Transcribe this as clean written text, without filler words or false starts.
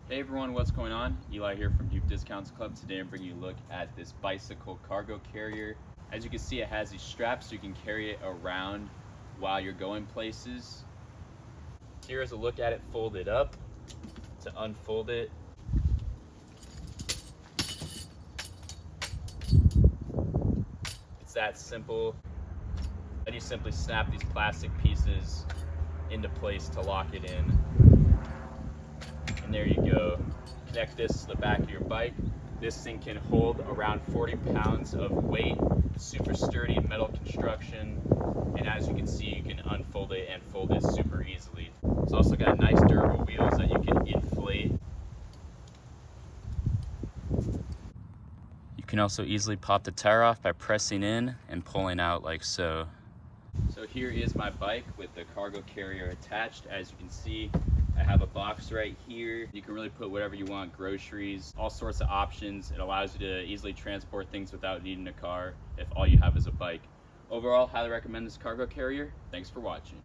Hey everyone, what's going on? Eli here from Duke Discounts Club. Today I'm bringing you a look at this bicycle cargo carrier. As you can see, it has these straps so you can carry it around while you're going places. Here is a look at it folded up. To unfold it, it's that simple. Then you simply snap these plastic pieces into place to lock it in. And there you go. Connect this to the back of your bike. This thing can hold around 40 pounds of weight, super sturdy metal construction, and as you can see, you can unfold it and fold it super easily. It's also got nice durable wheels that you can inflate. You can also easily pop the tire off by pressing in and pulling out like so. So here is my bike with the cargo carrier attached. As you can see, I have a box right here. You can really put whatever you want, groceries, all sorts of options. It allows you to easily transport things without needing a car if all you have is a bike. Overall, highly recommend this cargo carrier. Thanks for watching.